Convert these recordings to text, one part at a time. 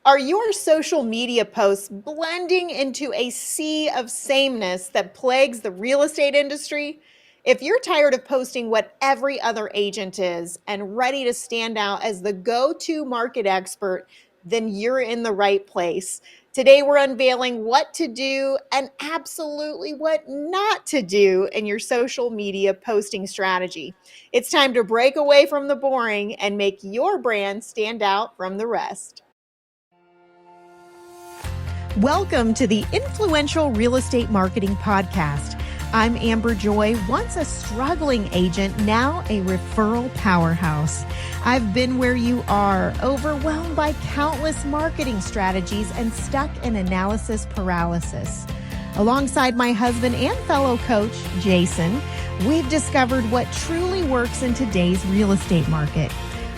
Are your social media posts blending into a sea of sameness that plagues the real estate industry? If you're tired of posting what every other agent is and ready to stand out as the go to market expert, then you're in the right place. Today, we're unveiling what to do and absolutely what not to do in your social media posting strategy. It's time to break away from the boring and make your brand stand out from the rest. Welcome to the Influential Real Estate Marketing Podcast. I'm Amber Joy, once a struggling agent, now a referral powerhouse. I've been where you are, overwhelmed by countless marketing strategies and stuck in analysis paralysis. Alongside my husband and fellow coach, Jason, we've discovered what truly works in today's real estate market.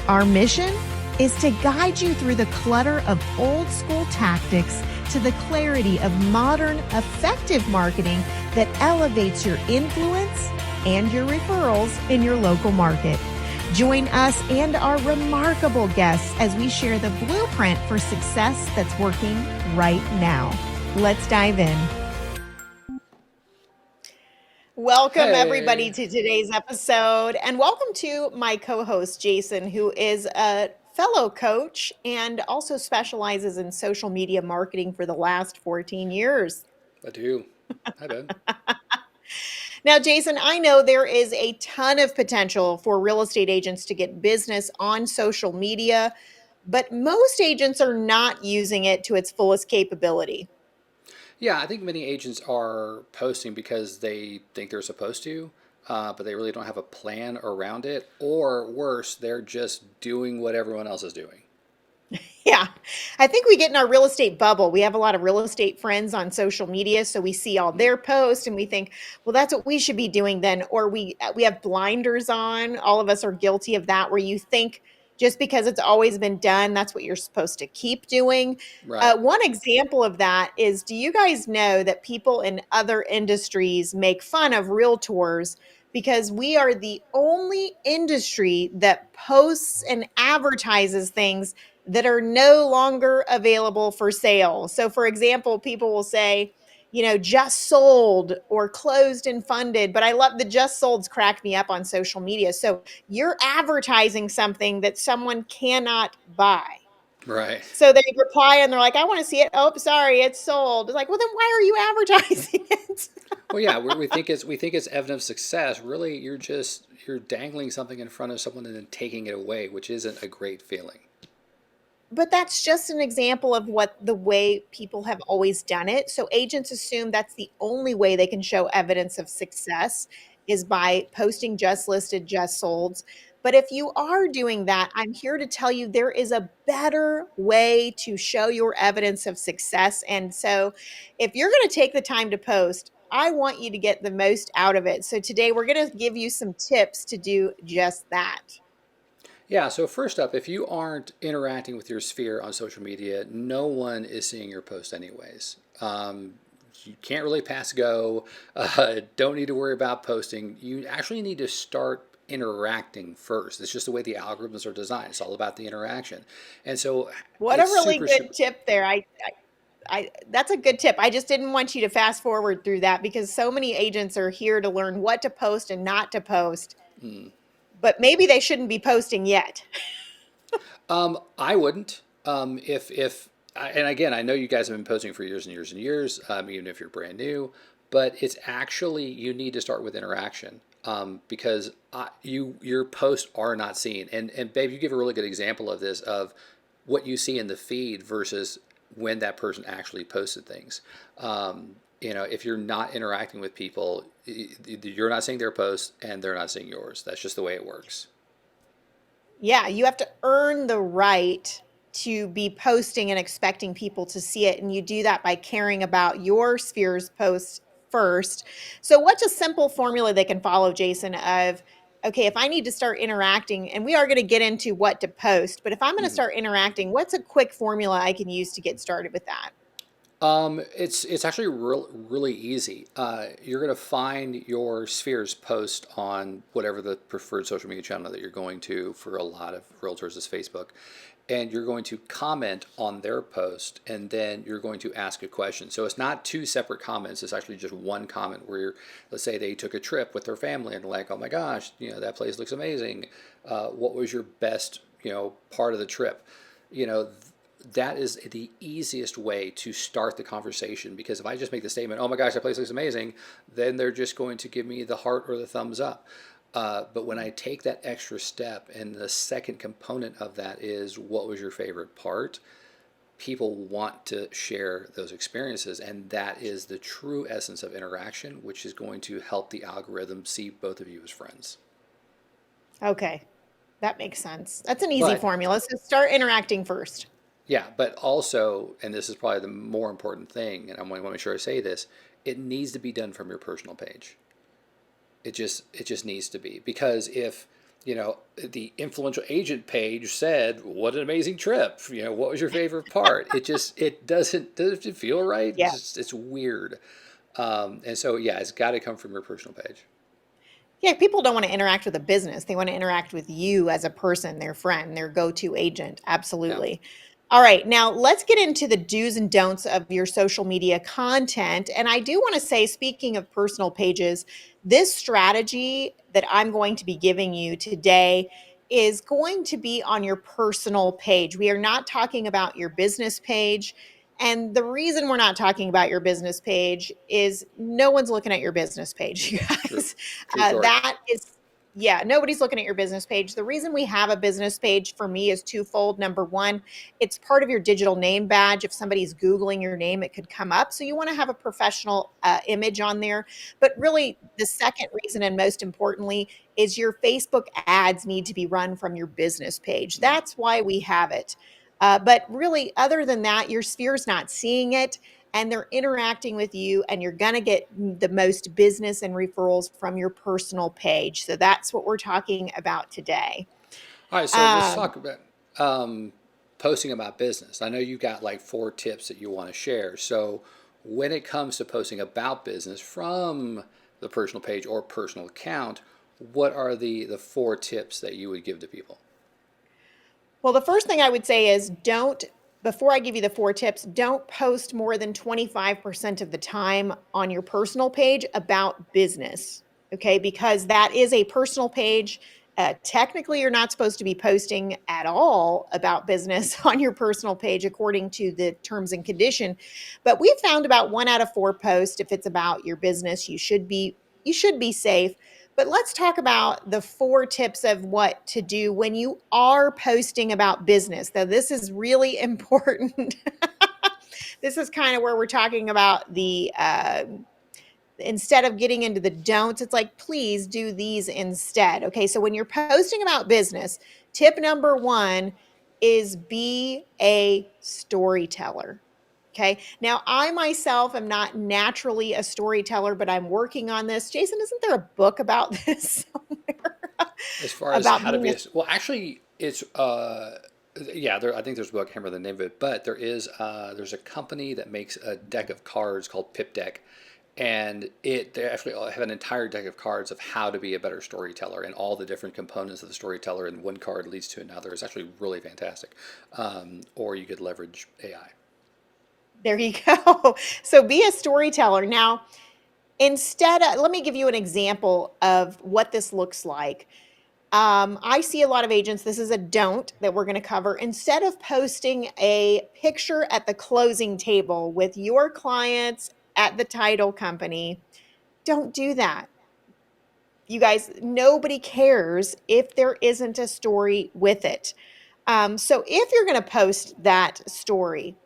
Our mission is to guide you through the clutter of old school tactics to the clarity of modern, effective marketing that elevates your influence and your referrals in your local market. Join us and our remarkable guests as we share the blueprint for success that's working right now. Let's dive in. Welcome, everybody, to today's episode, and welcome to my co-host, Jason, who is a fellow coach and also specializes in social media marketing for the last 14 years. I do. Hi, Ben. Now, Jason, I know there is a ton of potential for real estate agents to get business on social media, but most agents are not using it to its fullest capability. Yeah, I think many agents are posting because they think they're supposed to, but they really don't have a plan around it. Or worse, they're just doing what everyone else is doing. Yeah, I think we get in our real estate bubble. We have a lot of real estate friends on social media, so we see all Mm. their posts and we think, well, that's what we should be doing then. Or we have blinders on. All of us are guilty of that, where you think just because it's always been done, that's what you're supposed to keep doing. Right. One example of that is, do you guys know that people in other industries make fun of realtors because we are the only industry that posts and advertises things that are no longer available for sale? So, for example, people will say, just sold or closed and funded. But I love the just solds crack me up on social media. So you're advertising something that someone cannot buy. Right. So they reply and they're like, I want to see it. Oh, sorry, it's sold. It's like, well, then why are you advertising it? Well, yeah, we think it's evidence of success. Really, you're dangling something in front of someone and then taking it away, which isn't a great feeling. But that's just an example of what the way people have always done it. So agents assume that's the only way they can show evidence of success is by posting just listed, just solds. But if you are doing that, I'm here to tell you there is a better way to show your evidence of success. And so if you're going to take the time to post, I want you to get the most out of it. So today we're going to give you some tips to do just that. Yeah, so first up, if you aren't interacting with your sphere on social media, no one is seeing your post anyways. You can't really pass go. Don't need to worry about posting. You actually need to start interacting first. It's just the way the algorithms are designed. It's all about the interaction. And so What a it's really super, good super. tip there. I that's a good tip. I just didn't want you to fast forward through that because so many agents are here to learn what to post and not to post, Mm. but maybe they shouldn't be posting yet. I wouldn't. And again, I know you guys have been posting for years and years and years, even if you're brand new. But it's actually you need to start with interaction because your posts are not seen. And babe, you give a really good example of this of what you see in the feed versus when that person actually posted things. If you're not interacting with people, you're not seeing their posts and they're not seeing yours. That's just the way it works. Yeah, you have to earn the right to be posting and expecting people to see it. And you do that by caring about your sphere's posts first. So, what's a simple formula they can follow, Jason, of, okay, if I need to start interacting, and we are going to get into what to post, but if I'm going to Mhm. start interacting, what's a quick formula I can use to get started with that? It's actually really easy. You're going to find your spheres post on whatever the preferred social media channel that you're going to. For a lot of realtors is Facebook, and you're going to comment on their post, and then you're going to ask a question. So it's not two separate comments. It's actually just one comment where let's say they took a trip with their family and like, oh my gosh, that place looks amazing. What was your best, part of the trip? You know, that is the easiest way to start the conversation, because if I just make the statement, oh my gosh, that place looks amazing, then they're just going to give me the heart or the thumbs up. But when I take that extra step, and the second component of that is what was your favorite part, people want to share those experiences. And that is the true essence of interaction, which is going to help the algorithm see both of you as friends. Okay. That makes sense. That's an easy But formula. So start interacting first. yeah, but also, and this is probably the more important thing, and I want to make sure I say this, it needs to be done from your personal page. It just needs to be, because if the influential agent page said, "What an amazing trip," what was your favorite part? It doesn't feel right. Yeah. It's weird, and so yeah, it's got to come from your personal page. Yeah, people don't want to interact with a business. They want to interact with you as a person, their friend, their go-to agent. Yeah. Absolutely. All right, now let's get into the do's and don'ts of your social media content. And I do want to say, speaking of personal pages, this strategy that I'm going to be giving you today is going to be on your personal page. We are not talking about your business page. And the reason we're not talking about your business page is no one's looking at your business page, you True. guys. True story. That is, yeah, nobody's looking at your business page. The reason we have a business page for me is twofold. Number one, it's part of your digital name badge. If somebody's Googling your name, it could come up. So you want to have a professional image on there. But really, the second reason, and most importantly, is your Facebook ads need to be run from your business page. Mm. That's why we have it. But really, other than that, your sphere's not seeing it, and they're interacting with you, and you're going to get the most business and referrals from your personal page. So that's what we're talking about today. All right, so let's Um, talk about posting about business. I know you got like 4 tips that you want to share. So when it comes to posting about business from the personal page or personal account, what are the 4 tips that you would give to people? well, the first thing I would say is before I give you the 4 tips, don't post more than 25% of the time on your personal page about business. Okay. Because that is a personal page. Technically, you're not supposed to be posting at all about business on your personal page, according to the terms and condition. But we've found about 1 out of 4 posts, if it's about your business, you should be safe. But let's talk about the 4 tips of what to do when you are posting about business. Though this is really important. This is kind of where we're talking about the instead of getting into the don'ts, it's like, please do these instead. Okay. So when you're posting about business, tip number one is be a storyteller. Okay. Now, I myself am not naturally a storyteller, but I'm working on this. Jason, isn't there a book about this somewhere? As far as About how to being be, a well, actually, it's yeah, I think there's a book. I can't remember the name of it, but there's a company that makes a deck of cards called Pip Deck, and they actually have an entire deck of cards of how to be a better storyteller and all the different components of the storyteller, and one card leads to another. It's actually really fantastic. Or you could leverage AI. There you go. So be a storyteller. Now, let me give you an example of what this looks like. I see a lot of agents. This is a don't that we're going to cover. Instead of posting a picture at the closing table with your clients at the title company, don't do that. You guys, nobody cares if there isn't a story with it. So if you're going to post that story,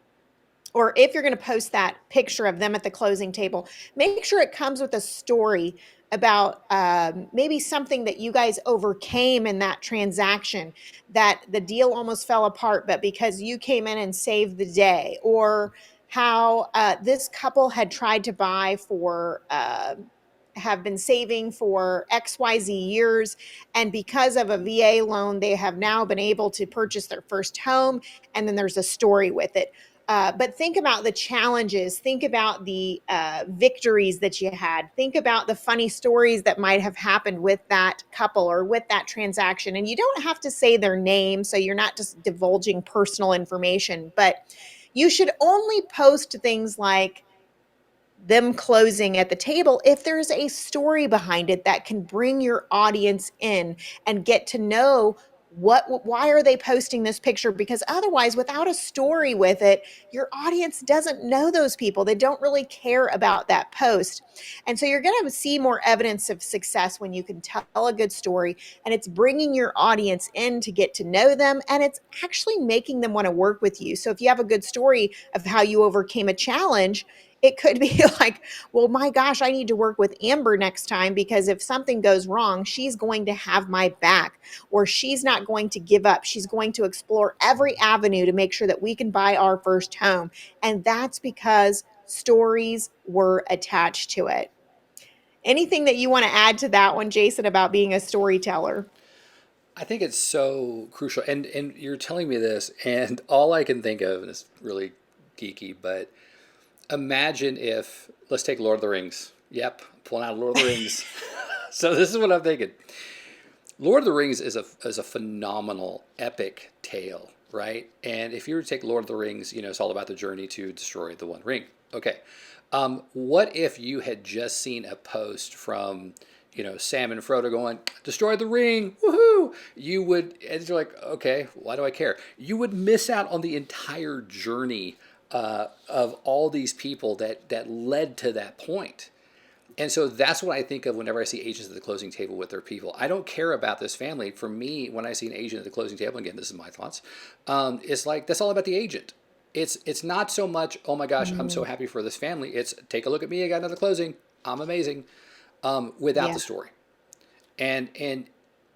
or if you're going to post that picture of them at the closing table, make sure it comes with a story about maybe something that you guys overcame in that transaction, that the deal almost fell apart, but because you came in and saved the day, or how this couple had tried to buy for. Have been saving for XYZ years. And because of a VA loan, they have now been able to purchase their first home. And then there's a story with it. But think about the challenges. Think about the victories that you had. Think about the funny stories that might have happened with that couple or with that transaction. And you don't have to say their name, so you're not just divulging personal information, but you should only post things like them closing at the table if there's a story behind it that can bring your audience in and get to know why are they posting this picture, because otherwise, without a story with it, your audience doesn't know those people. They don't really care about that post. And so you're going to see more evidence of success when you can tell a good story and it's bringing your audience in to get to know them, and it's actually making them want to work with you. So if you have a good story of how you overcame a challenge, it could be like, well, my gosh, I need to work with Amber next time, because if something goes wrong, she's going to have my back, or she's not going to give up. She's going to explore every avenue to make sure that we can buy our first home. And that's because stories were attached to it. Anything that you want to add to that one, Jason, about being a storyteller? I think it's so crucial. And you're telling me this, and all I can think of, and it's really geeky, but imagine if, let's take Lord of the Rings. Yep, pulling out Lord of the Rings. So this is what I'm thinking. Lord of the Rings is a phenomenal epic tale, right? And if you were to take Lord of the Rings, it's all about the journey to destroy the One Ring. Okay. What if you had just seen a post from, Sam and Frodo going, destroy the ring, woohoo? You would, and you're like, okay, why do I care? You would miss out on the entire journey of all these people that led to that point. And so that's what I think of whenever I see agents at the closing table with their people. I don't care about this family. For me, when I see an agent at the closing table, again, this is my thoughts, it's like that's all about the agent. It's not so much, oh my gosh, I'm so Mm, happy for this family. It's take a look at me, I got another closing. I'm amazing. Without yeah. the story. And and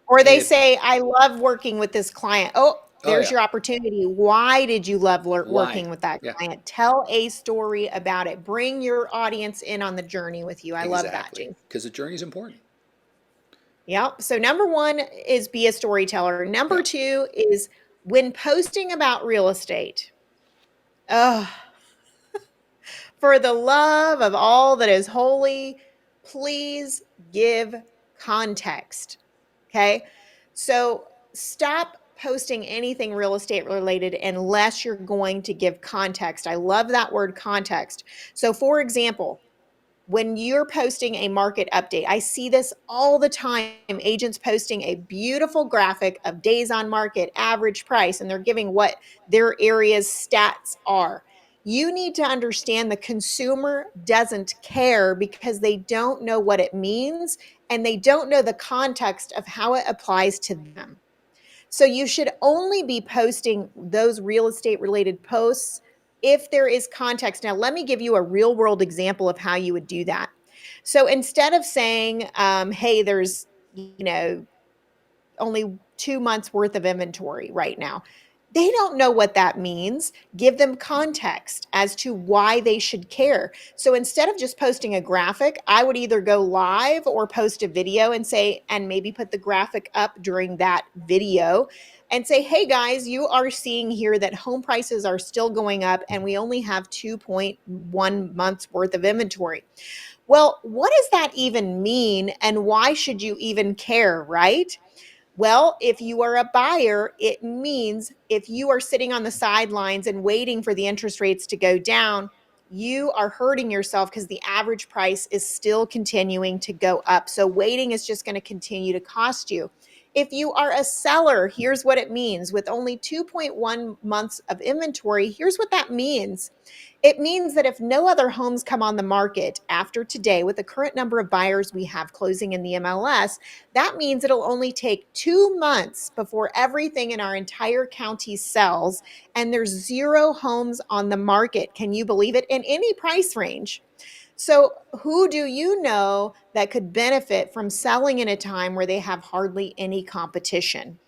Or and they if say, I love working with this client. Oh, oh there's yeah, your opportunity. Why did you love why? working with that Yeah, client? Tell a story about it. Bring your audience in on the journey with you. I love that, exactly. James. Because the journey is important. Yep. So number one is be a storyteller. Yeah. Number two is when posting about real estate. Oh, for the love of all that is holy, please give context. Okay. So stop posting anything real estate related unless you're going to give context. I love that word context. So, for example, when you're posting a market update, I see this all the time. Agents posting a beautiful graphic of days on market, average price, and they're giving what their area's stats are. You need to understand the consumer doesn't care because they don't know what it means and they don't know the context of how it applies to them. So you should only be posting those real estate related posts if there is context. Now, let me give you a real world example of how you would do that. So instead of saying, hey, there's, only 2 months worth of inventory right now. They don't know what that means. Give them context as to why they should care. So instead of just posting a graphic, I would either go live or post a video and say, and maybe put the graphic up during that video and say, hey guys, you are seeing here that home prices are still going up and we only have 2.1 months worth of inventory. Well, what does that even mean? And why should you even care, right? Well, if you are a buyer, it means if you are sitting on the sidelines and waiting for the interest rates to go down, you are hurting yourself because the average price is still continuing to go up. So waiting is just going to continue to cost you. If you are a seller, here's what it means. With only 2.1 months of inventory, here's what that means. It means that if no other homes come on the market after today, with the current number of buyers we have closing in the MLS, that means it'll only take 2 months before everything in our entire county sells, and there's zero homes on the market. Can you believe it? In any price range. So, who do you know that could benefit from selling in a time where they have hardly any competition?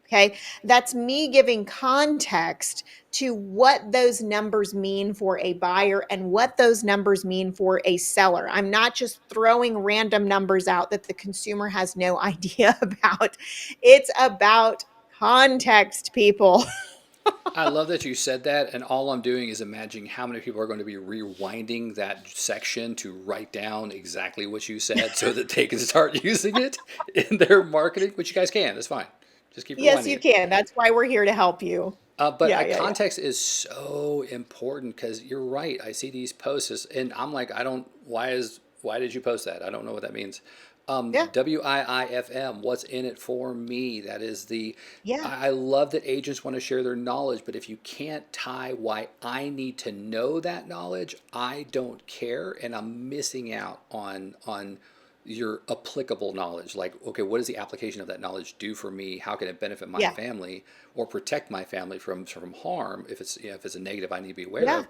Okay, that's me giving context to what those numbers mean for a buyer and what those numbers mean for a seller. I'm not just throwing random numbers out that the consumer has no idea about. It's about context, people. I love that you said that, and all I'm doing is imagining how many people are going to be rewinding that section to write down exactly what you said so that they can start using it in their marketing, which you guys can. That's fine. Just keep Yes, rewinding you it. can. That's why we're here to help you. But Yeah, yeah, yeah. context is so important because you're right. I see these posts and I'm like, I don't. Why did you post that? I don't know what that means. Yeah, WIIFM. What's in it for me? That is the. yeah, I love that agents want to share their knowledge, but if you can't tie why I need to know that knowledge, I don't care, and I'm missing out on your applicable knowledge. Like, okay, what does the application of that knowledge do for me? How can it benefit my yeah, family or protect my family from harm if it's if it's a negative I need to be aware yeah. of?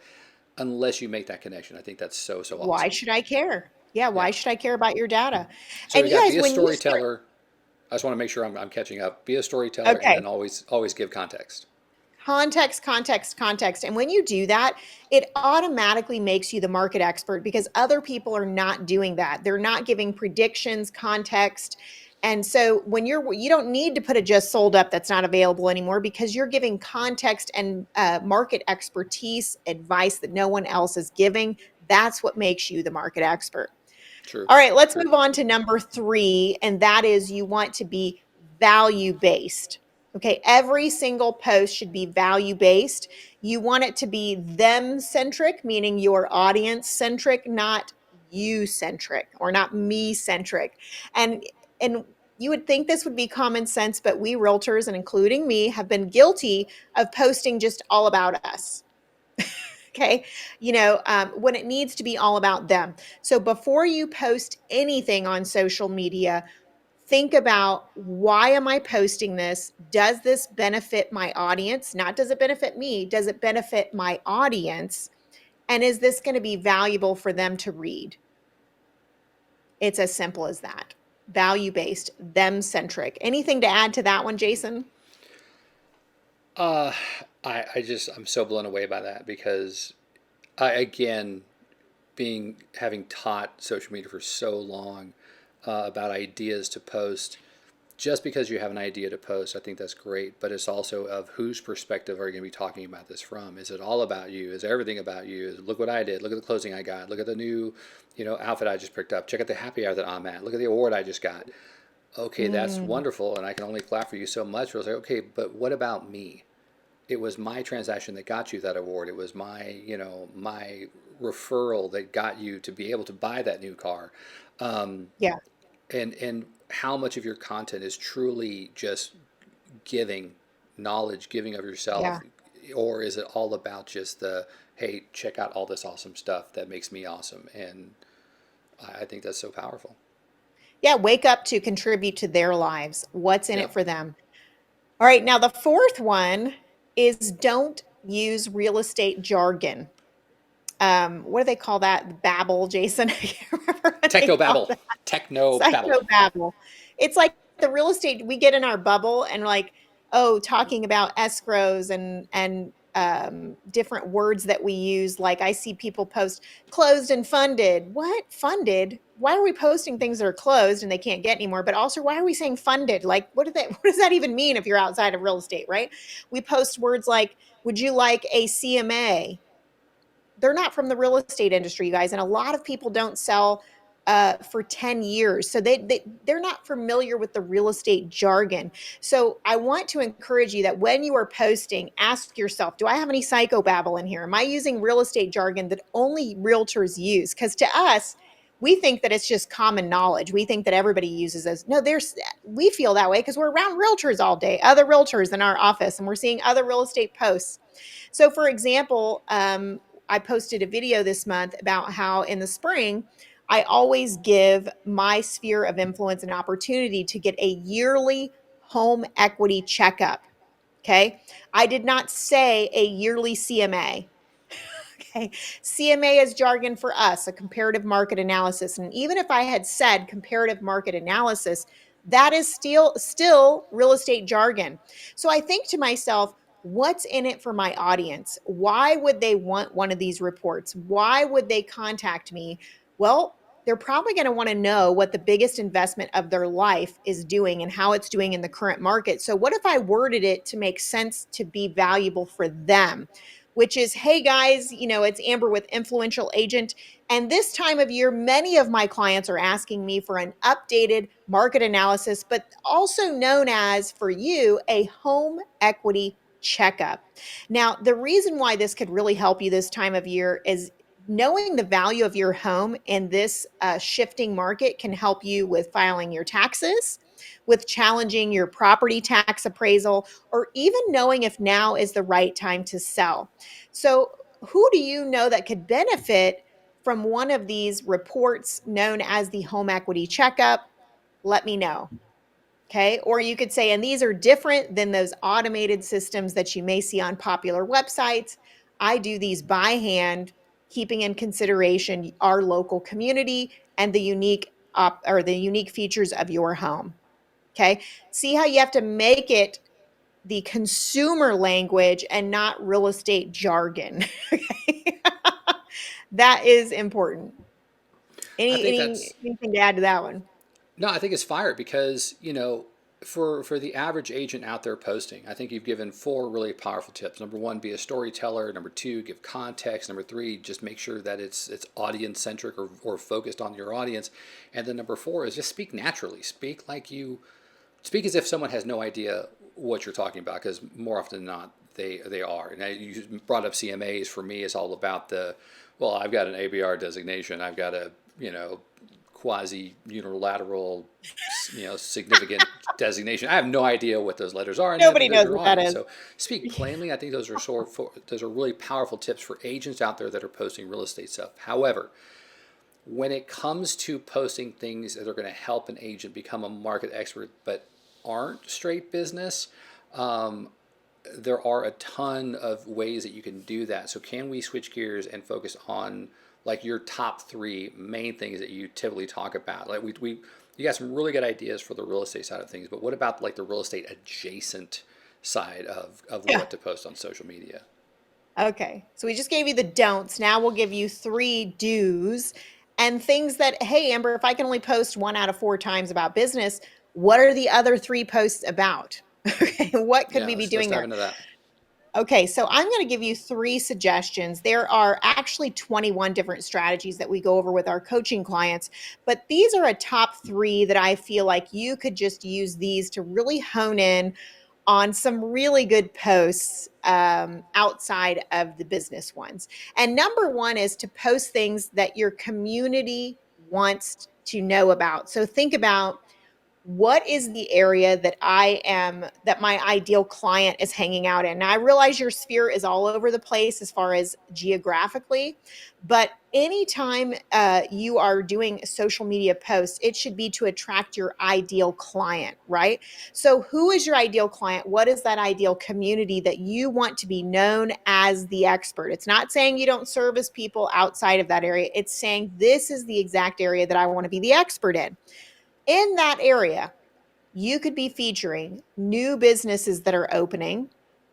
Unless you make that connection, I think that's so Why awesome. should I care? Yeah, Yeah. why should I care about your data? So And we you got guys, be a when you start, storyteller. I just want to make sure I'm catching up. Be a storyteller, and okay, then always give context. context, context, context. And when you do that, it automatically makes you the market expert because other people are not doing that. They're not giving predictions, context. And so when you don't need to put a just sold up that's not available anymore because you're giving context and market expertise advice that no one else is giving. That's what makes you the market expert. True. All right, let's True. move on to number three, and that is you want to be value based. Okay, every single post should be value based. You want it to be them centric, meaning your audience centric, not you centric or not me centric. And you would think this would be common sense, but we realtors, and including me, have been guilty of posting just all about us. Okay, when it needs to be all about them. So before you post anything on social media, think about, why am I posting this? Does this benefit my audience? Not does it benefit me? Does it benefit my audience? And is this going to be valuable for them to read? It's as simple as that. Value based, them centric. Anything to add to that one, Jason? Uh, I'm so blown away by that because I again being having taught social media for so long about ideas to post. Just because you have an idea to post, I think that's great. But it's also of whose perspective are you going to be talking about this from? Is it all about you? Is everything about you? Look what I did. Look at the closing I got. Look at the new, outfit I just picked up. Check out the happy hour that I'm at. Look at the award I just got. Okay, that's Mm, wonderful, and I can only clap for you so much. I was like, okay, but what about me? It was my transaction that got you that award. It was my referral that got you to be able to buy that new car. Um, yeah, and how much of your content is truly just giving knowledge, giving of yourself, yeah. or is it all about just the hey, check out all this awesome stuff that makes me awesome? And I think that's so powerful. Yeah, wake up to contribute to their lives. What's in it Yep. for them? All right, now the fourth one is don't use real estate jargon. What do they call that? Babble, Jason. I can't remember what they Techno call babble. that. Techno babble. Psychobabble. It's like the real estate we get in our bubble and like, oh, talking about escrows and different words that we use. Like I see people post closed and funded. What funded? Why are we posting things that are closed and they can't get anymore? But also, why are we saying funded? Like, what does that even mean if you're outside of real estate, right? We post words like, would you like a CMA? They're not from the real estate industry, you guys, and a lot of people don't sell for 10 years, so they're not familiar with the real estate jargon. So I want to encourage you that when you are posting, ask yourself, do I have any psychobabble in here? Am I using real estate jargon that only realtors use? Because to us, we think that it's just common knowledge. We think that everybody uses those. No, we feel that way because we're around realtors all day, other realtors in our office, and we're seeing other real estate posts. So, for example, I posted a video this month about how in the spring, I always give my sphere of influence an opportunity to get a yearly home equity checkup. Okay. I did not say a yearly CMA. Okay. CMA is jargon for us, a comparative market analysis. And even if I had said comparative market analysis, that is still real estate jargon. So I think to myself, what's in it for my audience? Why would they want one of these reports? Why would they contact me? Well, they're probably going to want to know what the biggest investment of their life is doing and how it's doing in the current market. So, what if I worded it to make sense to be valuable for them? Which is, hey guys, it's Amber with Influential Agent. And this time of year, many of my clients are asking me for an updated market analysis, but also known as, for you, a home equity checkup. Now, the reason why this could really help you this time of year is knowing the value of your home in this shifting market can help you with filing your taxes, with challenging your property tax appraisal, or even knowing if now is the right time to sell. So, who do you know that could benefit from one of these reports known as the home equity checkup? Let me know. Okay. Or you could say, and these are different than those automated systems that you may see on popular websites. I do these by hand, keeping in consideration our local community and the unique features of your home. Okay. See how you have to make it the consumer language and not real estate jargon. Okay. That is important. I think Anything to add to that one? no, I think it's fire because, for the average agent out there posting, I think you've given four really powerful tips. Number one, be a storyteller. Number two, give context. Number three, just make sure that it's audience centric or focused on your audience. And then number four is just speak naturally. Speak as if someone has no idea what you're talking about, because more often than not, they are. And you brought up CMAs. For me, it's all about well, I've got an ABR designation. I've got a, quasi unilateral, significant designation. I have no idea what those letters are, and neither Nobody does knows your what that audience. is. So speak plainly. I think those are really powerful tips for agents out there that are posting real estate stuff. However, when it comes to posting things that are going to help an agent become a market expert but aren't straight business, there are a ton of ways that you can do that. So can we switch gears and focus on like your top three main things that you typically talk about? Like you got some really good ideas for the real estate side of things, but what about like the real estate adjacent side of Yeah. what to post on social media? Okay. So we just gave you the don'ts. Now we'll give you three do's and things that, hey, Amber, if I can only post 1 out of 4 times about business, what are the other three posts about? Okay. What could Yeah, we be let's doing dive there? into that. Okay, so I'm going to give you three suggestions. There are actually 21 different strategies that we go over with our coaching clients, but these are a top three that I feel like you could just use these to really hone in on some really good posts outside of the business ones. And number one is to post things that your community wants to know about. So think about, what is the area that my ideal client is hanging out in? Now, I realize your sphere is all over the place as far as geographically, but anytime you are doing social media posts, it should be to attract your ideal client, right? So who is your ideal client? What is that ideal community that you want to be known as the expert? It's not saying you don't service people outside of that area. It's saying this is the exact area that I want to be the expert in. In that area, you could be featuring new businesses that are opening.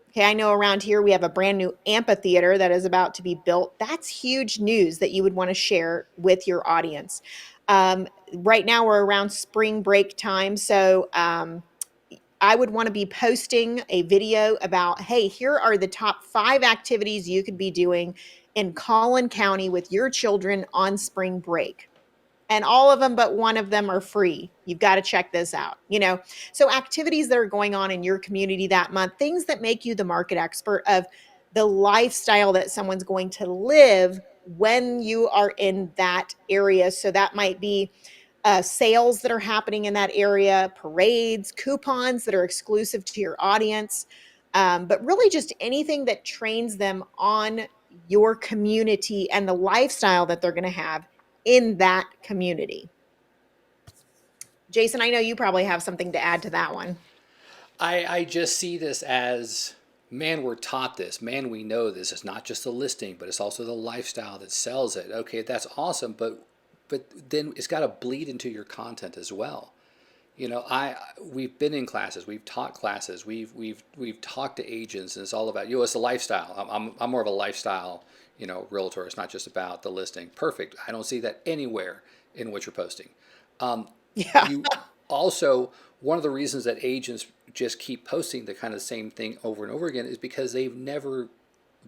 Okay, I know around here we have a brand new amphitheater that is about to be built. That's huge news that you would want to share with your audience. Right now we're around spring break time, so I would want to be posting a video about, hey, here are the top 5 activities you could be doing in Collin County with your children on spring break, and all of them but one of them are free. You've got to check this out. So activities that are going on in your community that month, things that make you the market expert of the lifestyle that someone's going to live when you are in that area. So that might be sales that are happening in that area, parades, coupons that are exclusive to your audience, but really just anything that trains them on your community and the lifestyle that they're going to have in that community. Jason, I know you probably have something to add to that one. I just see this as, man, we're taught this. Man, we know this. It's not just the listing, but it's also the lifestyle that sells it. Okay, that's awesome, but then it's got to bleed into your content as well. We've been in classes, we've taught classes, we've talked to agents, and it's all about it's a lifestyle. I'm more of a lifestyle, realtor. It's not just about the listing. Perfect. I don't see that anywhere in what you're posting. Um, Yeah. you also One of the reasons that agents just keep posting the kind of same thing over and over again is because they've never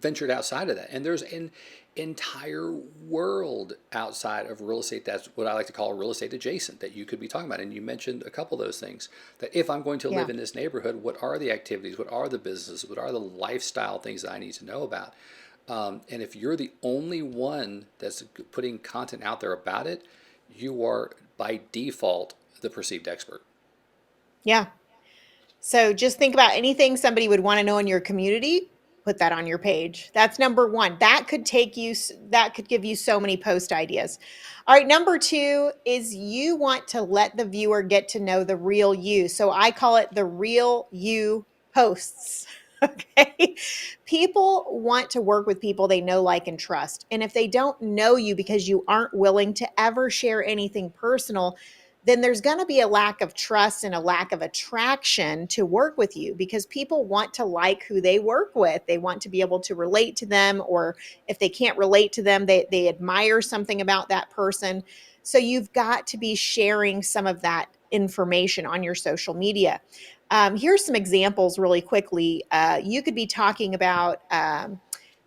ventured outside of that. And there's an entire world outside of real estate that's what I like to call real estate adjacent that you could be talking about. And you mentioned a couple of those things that if I'm going to Yeah. live in this neighborhood, what are the activities? What are the businesses? What are the lifestyle things that I need to know about? And if you're the only one that's putting content out there about it, you are by default the perceived expert. Yeah. So just think about anything somebody would want to know in your community, put that on your page. That's number one. That could give you so many post ideas. All right, number two is you want to let the viewer get to know the real you. So I call it the real you posts. Okay. People want to work with people they know, like, and trust. And if they don't know you because you aren't willing to ever share anything personal, then there's going to be a lack of trust and a lack of attraction to work with you because people want to like who they work with. They want to be able to relate to them, or if they can't relate to them, they admire something about that person. So you've got to be sharing some of that information on your social media. Here's some examples really quickly. You could be talking about,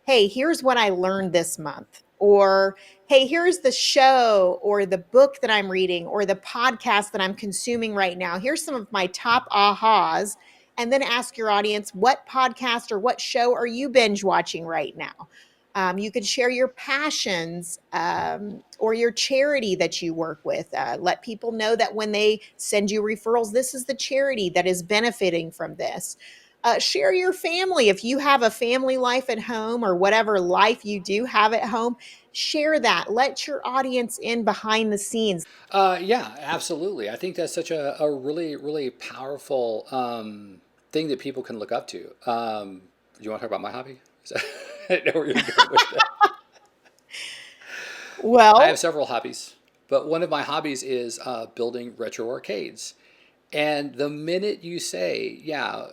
hey, here's what I learned this month, or hey, here's the show or the book that I'm reading or the podcast that I'm consuming right now. Here's some of my top ahas. And then ask your audience, what podcast or what show are you binge watching right now? You could share your passions or your charity that you work with. Let people know that when they send you referrals, this is the charity that is benefiting from this. Share your family. If you have a family life at home or whatever life you do have at home, share that. Let your audience in behind the scenes. Yeah, absolutely. I think that's such a really, really powerful thing that people can look up to. Do you want to talk about my hobby? I know where you're going with that. I have Well, several hobbies, but one of my hobbies is building retro arcades. And the minute you say, yeah,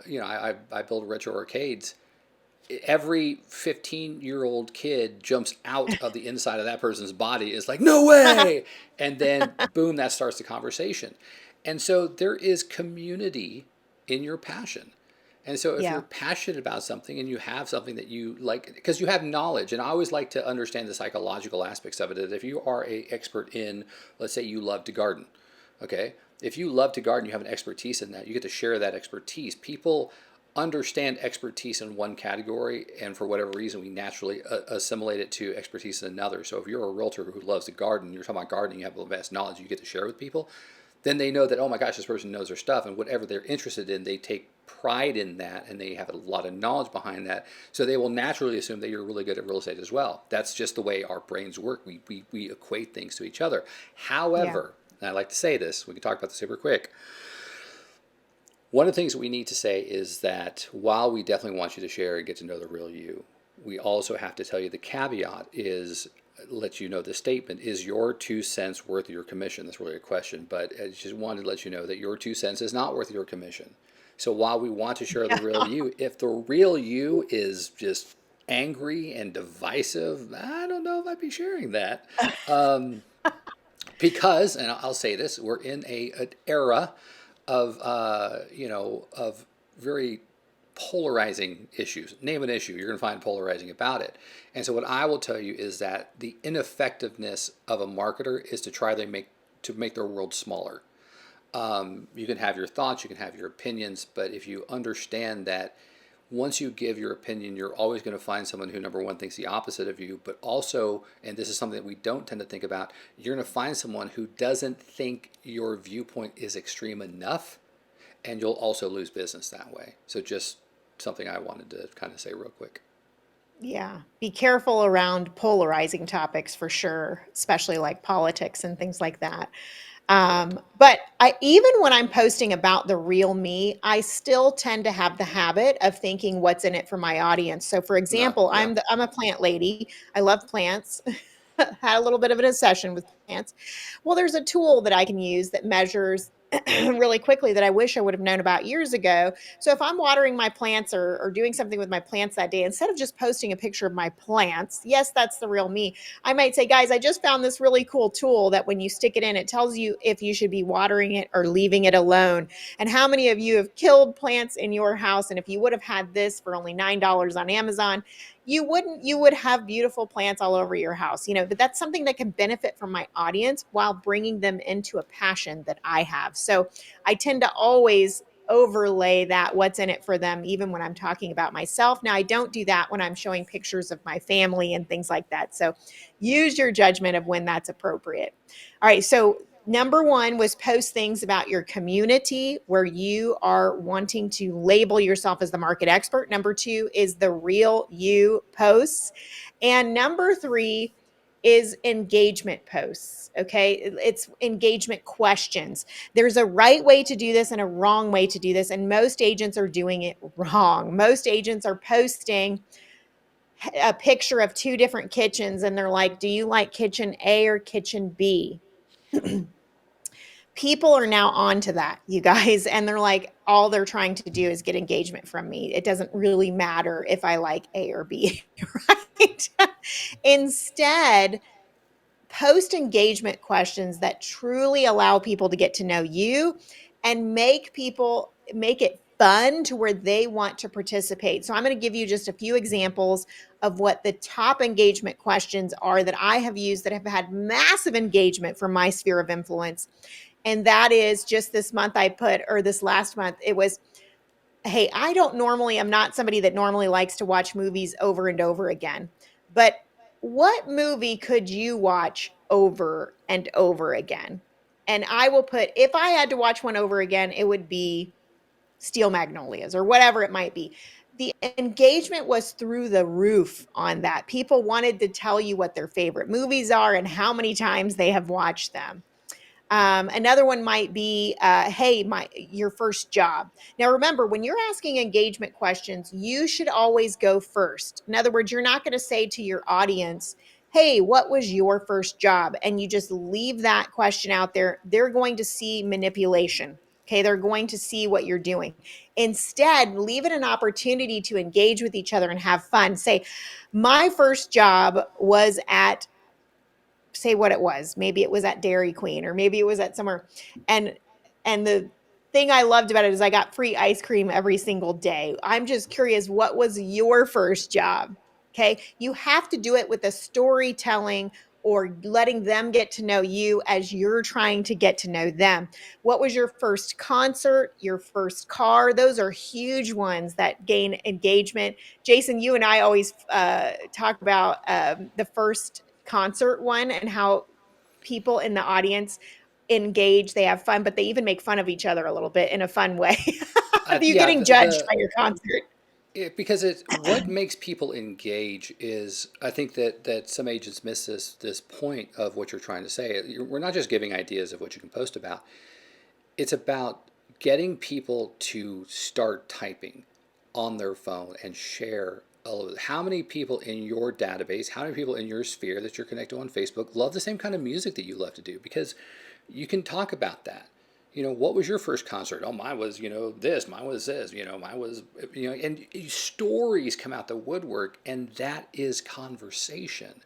I build retro arcades, every 15-year-old kid jumps out of the inside of that person's body is like, no way. And then boom, that starts the conversation. And so there is community in your passion. And so if you're yeah, passionate about something and you have something that you like, because you have knowledge, and I always like to understand the psychological aspects of it. That if you are a expert in, let's say you love to garden, okay? If you love to garden, you have an expertise in that, you get to share that expertise. People understand expertise in one category, and for whatever reason, we naturally assimilate it to expertise in another. So if you're a realtor who loves to garden, you're talking about gardening, you have a vast knowledge you get to share with people, then they know that, oh my gosh, this person knows their stuff, and whatever they're interested in, they take pride in that, and they have a lot of knowledge behind that. So they will naturally assume that you're really good at real estate as well. That's just the way our brains work. We equate things to each other. yeah, However, and I like to say this, we can talk about this super quick. One of the things that we need to say is that while we definitely want you to share and get to know the real you, we also have to tell you the caveat is let you know the statement is your 2 cents worth your commission. That's really a question, but I just wanted to let you know that your 2 cents is not worth your commission. So while we want to share the real yeah. you, if the real you is just angry and divisive, I don't know if I'd be sharing that. Um, because, and I'll say this, we're in an era of of very polarizing issues. Name an issue, you're going to find polarizing about it. And so what I will tell you is that the ineffectiveness of a marketer is to try to make their world smaller. You can have your thoughts, you can have your opinions, but if you understand that once you give your opinion, you're always going to find someone who, number one, thinks the opposite of you, but also, and this is something that we don't tend to think about, you're going to find someone who doesn't think your viewpoint is extreme enough, and you'll also lose business that way. So, just something I wanted to kind of say real quick. Yeah. Be careful around polarizing topics for sure, especially like politics and things like that. Correct. But even when I'm posting about the real me, I still tend to have the habit of thinking what's in it for my audience. So, for No, example, yeah. I'm a plant lady. I love plants. Had a little bit of an obsession with plants. Well, there's a tool that I can use that measures. really quickly that I wish I would have known about years ago. So if I'm watering my plants or doing something with my plants that day, instead of just posting a picture of my plants, yes, that's the real me. I might say, guys, I just found this really cool tool that when you stick it in, it tells you if you should be watering it or leaving it alone. And how many of you have killed plants in your house? And if you would have had this for only $9 on Amazon, you would have beautiful plants all over your house, but that's something that can benefit from my audience while bringing them into a passion that I have. So I tend to always overlay that what's in it for them, even when I'm talking about myself. Now, I don't do that when I'm showing pictures of my family and things like that. So use your judgment of when that's appropriate. All right. So number one was post things about your community where you are wanting to label yourself as the market expert. Number two is the real you posts. And number three is engagement posts. Okay. It's engagement questions. There's a right way to do this and a wrong way to do this. And most agents are doing it wrong. Most agents are posting a picture of two different kitchens and they're like, do you like kitchen A or kitchen B? People are now on to that, you guys, and they're like, all they're trying to do is get engagement from me. It doesn't really matter if I like A or B, right? Instead, post engagement questions that truly allow people to get to know you and make it fun to where they want to participate. So I'm going to give you just a few examples of what the top engagement questions are that I have used that have had massive engagement from my sphere of influence. And that is just this month or this last month, it was, hey, I'm not somebody that normally likes to watch movies over and over again, but what movie could you watch over and over again? And I will put, if I had to watch one over again, it would be Steel Magnolias or whatever it might be. The engagement was through the roof on that. People wanted to tell you what their favorite movies are and how many times they have watched them. Another one might be, hey, your first job. Now, remember, when you're asking engagement questions, you should always go first. In other words, you're not going to say to your audience, hey, what was your first job? And you just leave that question out there. They're going to see manipulation. Okay, they're going to see what you're doing. Instead, leave it an opportunity to engage with each other and have fun. Say, my first job was at, say what it was. Maybe it was at Dairy Queen or maybe it was at somewhere. And the thing I loved about it is I got free ice cream every single day. I'm just curious, what was your first job? Okay. You have to do it with a storytelling or letting them get to know you as you're trying to get to know them. What was your first concert, your first car? Those are huge ones that gain engagement. Jason, you and I always talk about the first concert one and how people in the audience engage, they have fun, but they even make fun of each other a little bit in a fun way. You Yeah, getting judged by your concert. because it's what makes people engage is I think that some agents miss this point of what you're trying to say. We're not just giving ideas of what you can post about. It's about getting people to start typing on their phone and share all of it. How many people in your database, how many people in your sphere that you're connected on Facebook love the same kind of music that you love to do? Because you can talk about that. What was your first concert? Oh, mine was, this, mine was this, mine was, and stories come out the woodwork, and that is conversation.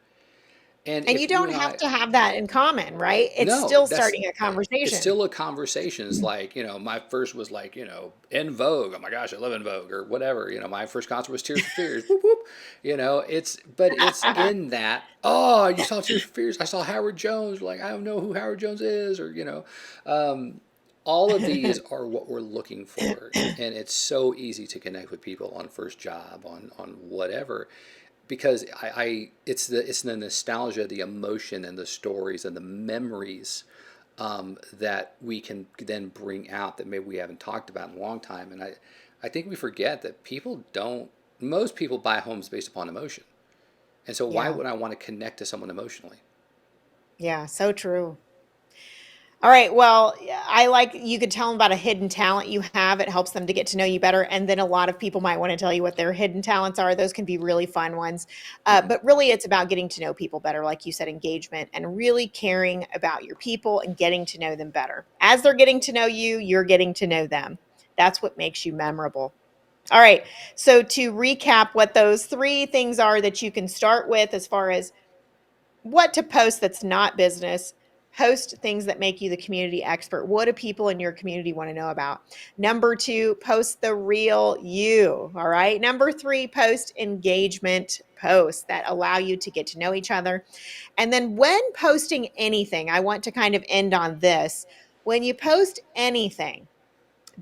And And you if you don't and have I, to have that in common, right? It's no, still that's starting a it's conversation. still a conversation. It's like, my first was like, In Vogue. Oh my gosh, I love In Vogue or whatever. My first concert was Tears for Fears. Whoop, whoop. But it's in that, oh, you saw Tears for Fears. I saw Howard Jones. Like, I don't know who Howard Jones is um, all of these are what we're looking for. And it's so easy to connect with people on first job, on whatever, because it's the nostalgia, the emotion, and the stories and the memories that we can then bring out that maybe we haven't talked about in a long time. And I think we forget that most people buy homes based upon emotion. And so why Yeah. would I want to connect to someone emotionally? Yeah. So true. All right. Well, I like you could tell them about a hidden talent you have. It helps them to get to know you better. And then a lot of people might want to tell you what their hidden talents are. Those can be really fun ones. Hmm. But really, it's about getting to know people better, like you said, engagement and really caring about your people and getting to know them better. As they're getting to know you, you're getting to know them. That's what makes you memorable. All right. So, to recap, what those three things are that you can start with as far as what to post that's not business. Post things that make you the community expert. What do people in your community want to know about? Number two, post the real you. All right. Number three, post engagement posts that allow you to get to know each other. And then when posting anything, I want to kind of end on this. When you post anything,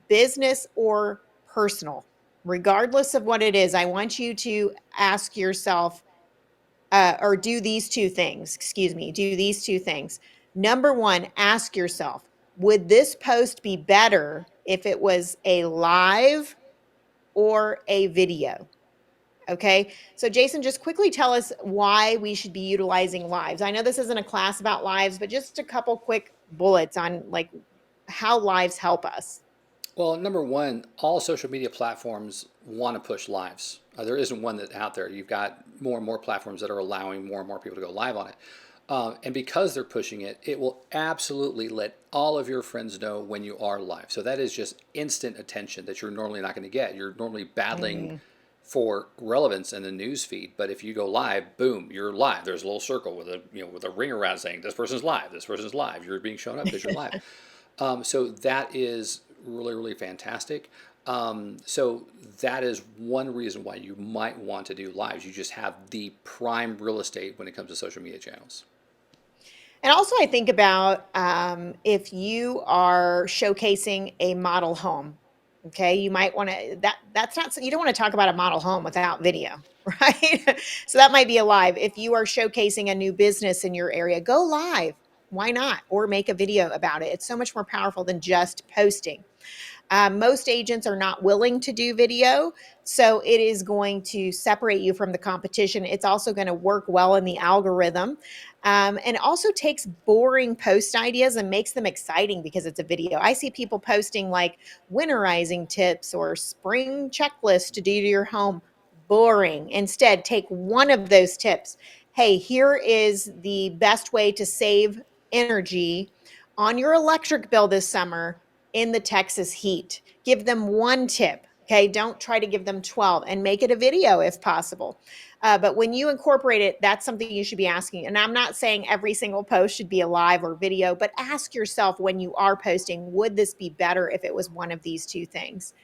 business or personal, regardless of what it is, I want you to ask yourself, or do these two things, excuse me, do these two things. Number one, ask yourself, would this post be better if it was a live or a video? Okay. So, Jason, just quickly tell us why we should be utilizing lives. I know this isn't a class about lives, but just a couple quick bullets on like how lives help us. Well, number one, all social media platforms want to push lives. There isn't one that out there. You've got more and more platforms that are allowing more and more people to go live on it. And because they're pushing it, it will absolutely let all of your friends know when you are live. So that is just instant attention that you're normally not going to get. You're normally battling Mm-hmm. for relevance in the news feed, but if you go live, boom, you're live. There's a little circle with a ring around saying this person's live. This person's live. You're being shown up because you're live. So that is really, really fantastic. So that is one reason why you might want to do lives. You just have the prime real estate when it comes to social media channels. And also, I think about if you are showcasing a model home. Okay, you might want to that's not you don't want to talk about a model home without video, right? So that might be a live. If you are showcasing a new business in your area, go live. Why not? Or make a video about it. It's so much more powerful than just posting. Most agents are not willing to do video, so it is going to separate you from the competition. It's also going to work well in the algorithm, and also takes boring post ideas and makes them exciting because it's a video. I see people posting like winterizing tips or spring checklist to do to your home. Boring. Instead, take one of those tips. Hey, here is the best way to save energy on your electric bill this summer in the Texas heat. Give them one tip. Okay. Don't try to give them 12 and make it a video if possible. But when you incorporate it, that's something you should be asking. And I'm not saying every single post should be a live or video, but ask yourself when you are posting, would this be better if it was one of these two things?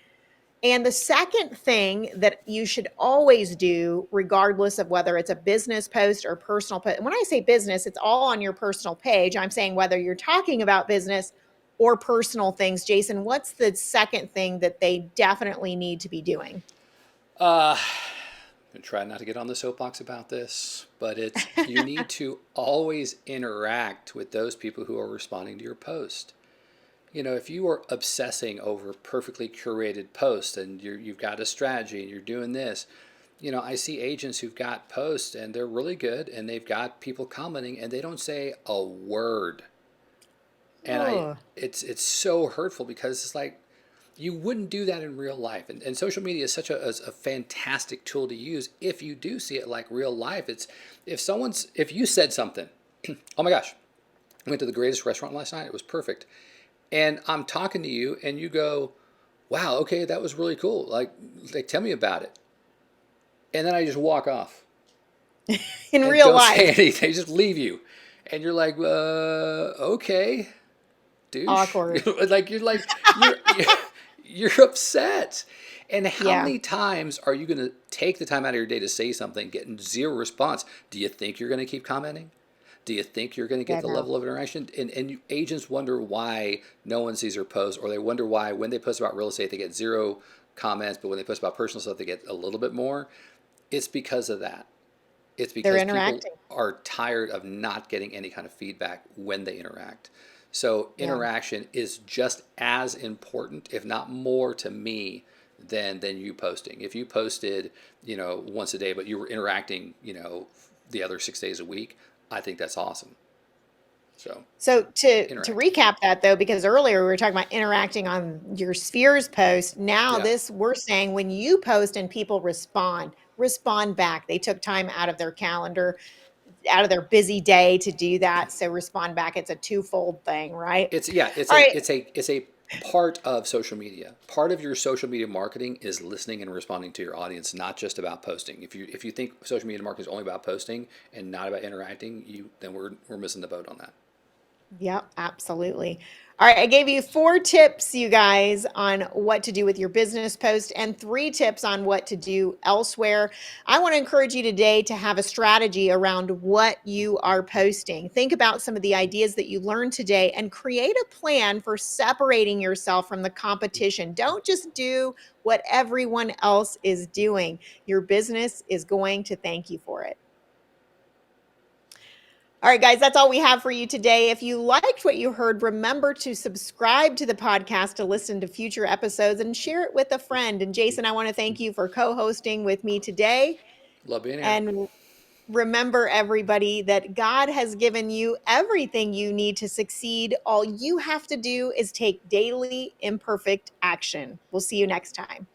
And the second thing that you should always do, regardless of whether it's a business post or personal post, and when I say business, it's all on your personal page. I'm saying whether you're talking about business or personal things. Jason, what's the second thing that they definitely need to be doing? Uh, I'm try not to get on the soapbox about this, but it's you need to always interact with those people who are responding to your post. If you are obsessing over perfectly curated posts and you've got a strategy and you're doing this, I see agents who've got posts and they're really good and they've got people commenting and they don't say a word. And Oh, it's so hurtful because it's like you wouldn't do that in real life. And social media is such a fantastic tool to use if you do see it like real life. It's if you said something, oh my gosh, I went to the greatest restaurant last night. It was perfect. And I'm talking to you and you go, wow, okay, that was really cool. Like tell me about it. And then I just walk off in and real don't say life, anything, just leave you. And you're like, okay, douche. awkward. You're upset. And how Yeah, many times are you going to take the time out of your day to say something, getting zero response? Do you think you're going to keep commenting? Do you think you're going to yeah, get the no. level of interaction? And agents wonder why no one sees their post, or they wonder why when they post about real estate, they get zero comments, but when they post about personal stuff, they get a little bit more. It's because of that. It's They're because people interacting. are tired of not getting any kind of feedback when they interact. So Yeah. interaction is just as important, if not more, to me than you posting. If you posted, once a day, but you were interacting, the other 6 days a week, I think that's awesome. So So to interacting. recap that though, because earlier we were talking about interacting on your spheres post. Now Yeah. this we're saying when you post and people respond back. They took time out of their calendar, out of their busy day to do that. So respond back. It's a twofold thing, right? It's yeah, All right. it's a part of social media. Part of your social media marketing is listening and responding to your audience, not just about posting. If you think social media marketing is only about posting and not about interacting, you then we're missing the boat on that. Yep, absolutely. All right, I gave you 4 tips, you guys, on what to do with your business post and 3 tips on what to do elsewhere. I want to encourage you today to have a strategy around what you are posting. Think about some of the ideas that you learned today and create a plan for separating yourself from the competition. Don't just do what everyone else is doing. Your business is going to thank you for it. All right, guys, that's all we have for you today. If you liked what you heard, remember to subscribe to the podcast to listen to future episodes and share it with a friend. And Jason, I want to thank you for co hosting with me today. Love being here. And remember, everybody, that God has given you everything you need to succeed. All you have to do is take daily imperfect action. We'll see you next time.